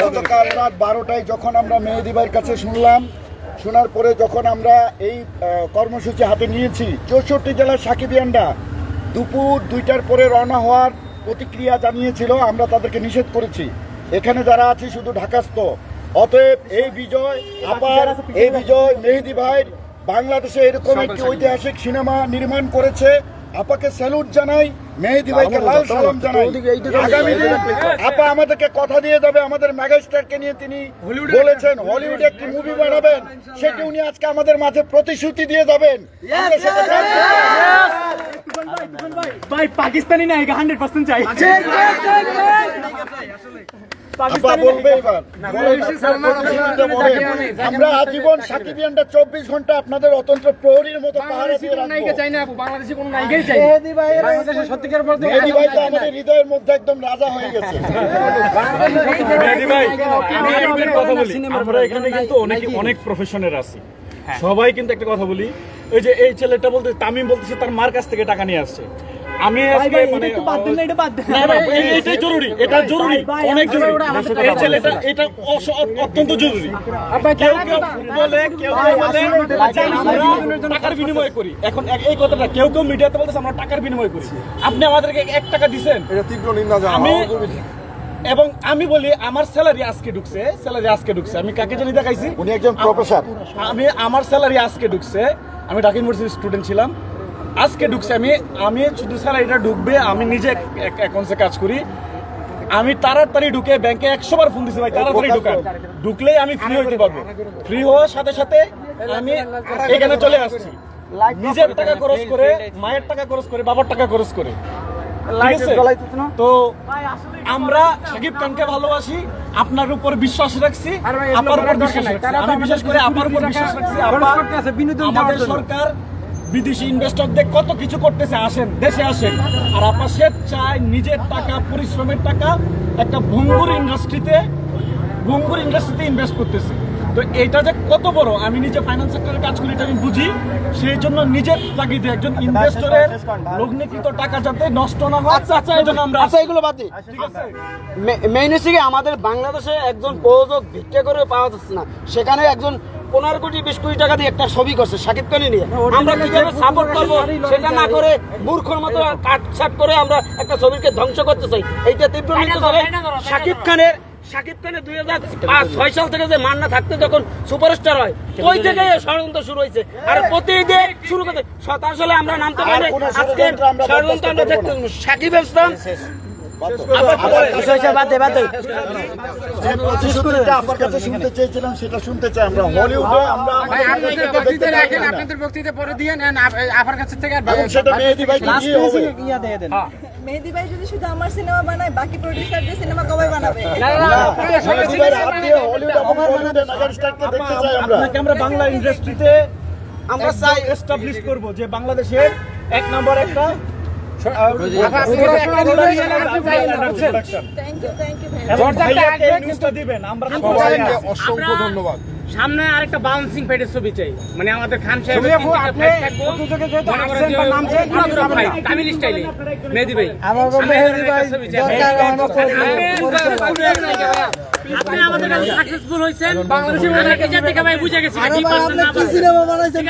গতকাল রাত 12টায় যখন আমরা মেহেদী ভাইয়ের কাছে শোনার পরে যখন আমরা এই কর্মসূচি হাতে নিয়েছি, 64 জেলার সাকিবিয়ানরা দুপুর 2টার পরে রওনা হওয়ার প্রতিক্রিয়া জানিয়েছিল। আমরা তাদেরকে নিষেধ করেছি। এখানে যারা আছি শুধু ঢাকাস্থ। অতএব এই বিজয় মেহেদী ভাই বাংলাদেশে এরকম একটি ঐতিহাসিক সিনেমা নির্মাণ করেছে। আপাকে স্যালুট জানাই, মেহেদী ভাইকে লাল সালাম জানাই। আগামী দিন আপা আমাদেরকে কথা দিয়ে যাবে, আমাদের মেগাস্টারকে নিয়ে তিনি বলেছেন হলিউডে একটি মুভি বানাবেন, সেটি উনি আজকে আমাদের মাঝে প্রতিশ্রুতি দিয়ে যাবেন। ভাই পাকিস্তানি না 100% চাই। আমরা আজীবন সাকিবিয়ানরা 24 ঘন্টা আপনাদের অতন্ত্র প্রহরীর মতো পাহারা দিয়ে রাখবো। মেহেদী ভাই তো আমাদের হৃদয়ের মধ্যে একদম রাজা হয়ে গেছে। আমরা এখানে কিন্তু অনেক প্রফেশনের আছি, সবাই কিন্তু একটা কথা বলি, ওই যে এই ছেলেটা বলতে তামিম বলতেছে তার মার কাছ থেকে টাকা নিয়ে আসছে। আমি আজকে মানে এটাই জরুরি, এটা জরুরি, অনেক জরুরি। এই ছেলেটা এটা অত্যন্ত জরুরি। কেউ বলে টাকার বিনিময় করি। এখন এই কথাটা কেউ মিডিয়াতে বলতেছে আমরা টাকার বিনিময় করি। আপনি আমাদেরকে 1 টাকা দিচ্ছেন, এটা তীব্র নিন্দা। এবং আমি বলি আমার স্যালারি আজকে ঢুকছে। আমি কাকে জানি দেখাইছি, উনি একজন প্রফেসর। আমার স্যালারি আজকে ঢুকছে। আমি ঢাকা ইউনিভার্সিটির স্টুডেন্ট ছিলাম, আজকে ঢুকছে। আমি শুধু স্যালারিটা ঢুকবে, আমি নিজে অ্যাকাউন্টসে কাজ করি। আমি তাড়াতাড়ি ঢুকে ব্যাংকে 100 বার ফোন দিছি, ভাই তাড়াতাড়ি ঢুকলেই আমি ফ্রি হইতে পারবো। ফ্রি হওয়ার সাথে সাথে আমি এখানে চলে আসছি, নিজের টাকা খরচ করে, মায়ের টাকা খরচ করে, বাবার টাকা খরচ করে। তো আমরা শাকিব খানকে ভালোবাসি, আপনার উপর বিশ্বাস রাখছি, আপার উপর বিশ্বাস রাখছি। আমি বিশেষ করে আপার উপর বিশ্বাস রাখছি। আমাদের সরকার বিদেশি ইনভেস্টরদের কত কিছু করতেছে, আসেন দেশে আসেন। আর আপা স্বেচ্ছায় নিজের টাকা, পরিশ্রমের টাকা একটা ভঙ্গুর ইন্ডাস্ট্রিতে ইনভেস্ট করতেছে। তো এটা যে কত বড়, আমি নিজে ফাইন্যান্স সেক্টরে কাজ করি, এটা আমি বুঝি। সেই জন্য নিজের তাগিদে একজন ইনভেস্টরের লগ্নিকৃত টাকা যাতে নষ্ট না হয়, সেই জন্য আমরা এগুলো বাদ দিই। ঠিক আছে, মেইন হচ্ছে আমাদের বাংলাদেশে একজন প্রযোজক ভিক্ষা করে পাওয়া যাচ্ছে না, সেখানে একজন 15 কোটি 20 কোটি টাকা দিয়ে একটা ছবি করছে শাকিব খান নিয়ে। আমরা কিভাবে সাপোর্ট করবো সেটা না করে মূর্খর মতো কাটছাট করে আমরা একটা ছবিকে ধ্বংস করতে চাই। এইটা তীব্র নিন্দা করে। শাকিব খানের 2006 সাল থেকে যে মান্না থাকতে যখন সুপারস্টার হয়, ওই থেকে ষড়যন্ত্র শুরু হয়েছে। আর প্রতিদিন শুরু করতে আসলে আমরা নামতে পারি আজকে ষড়যন্ত্র আমরা দেখতে শাকিব ইসলাম শুনতে চেয়েছিলাম, সেটা শুনতে চাই আমরা। হলিউডে আমরা আপনাদের বক্তৃতা পরে দিয়ে আপনার কাছে থেকে সেটা মেহেদী ভাই মেহেদী ভাই যদি শুধু আমার সিনেমা বানায়, বাকি প্রোডিউসারদের সিনেমা কবে বানাবে? আপনাকে আমরা বাংলা ইন্ডাস্ট্রিতে আমরা চাই এস্টাবলিশ করব যে বাংলাদেশের 1 নম্বর একটা অসংখ্য ধন্যবাদ। সামনে আরেকটা বাউন্সিং ফ্লাইটের ছবি চাই, মানে আমাদের খান সাহেব তামিল স্টাইলে। মেহেদী ভাই আপনি আমাদের কাছে সাকসেসফুল হইছেন, বাংলাদেশের অনেক জায়গা থেকে ভাই বুঝে গেছি কি পারছেন না। কি সিনেমা বানাইছেন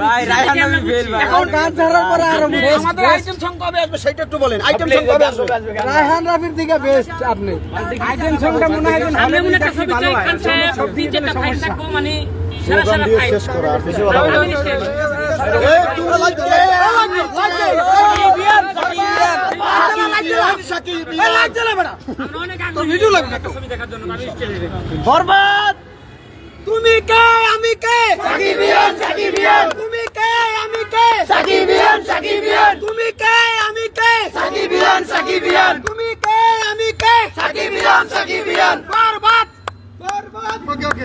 ভাই? রায়হান রাফি ফেল ভাই। এখন গান ছাড়ার পরে আরো আমাদের আইটেম সং কবে আসবে সেটা একটু বলেন। আইটেম সং কবে আসবে? রায়হান রাফির দিকে বেস্ট। আপনি আইটেম সংটা মনে হয় আমি মনে একটা ছবি চাই, খান সাহেব সবদিন যেটা ফাইট থাকবো, মানে সারা সারা ফাইট শেষ করা। আর কিছু বলা এই তোমরা লাইক দে, বরবাদ। তুমি কে আমি কে? সাকিবিয়ান সাকিবিয়ান। তুমি কে আমি কে? সাকিবিয়ান সাকিবিয়ান। তুমি কে আমি কে? সাকিবিয়ান সাকিবিয়ান। তুমি কে আমি কে? সাকিবিয়ান সাকিবিয়ান। বরবাদ বরবাদ। ওকে ওকে।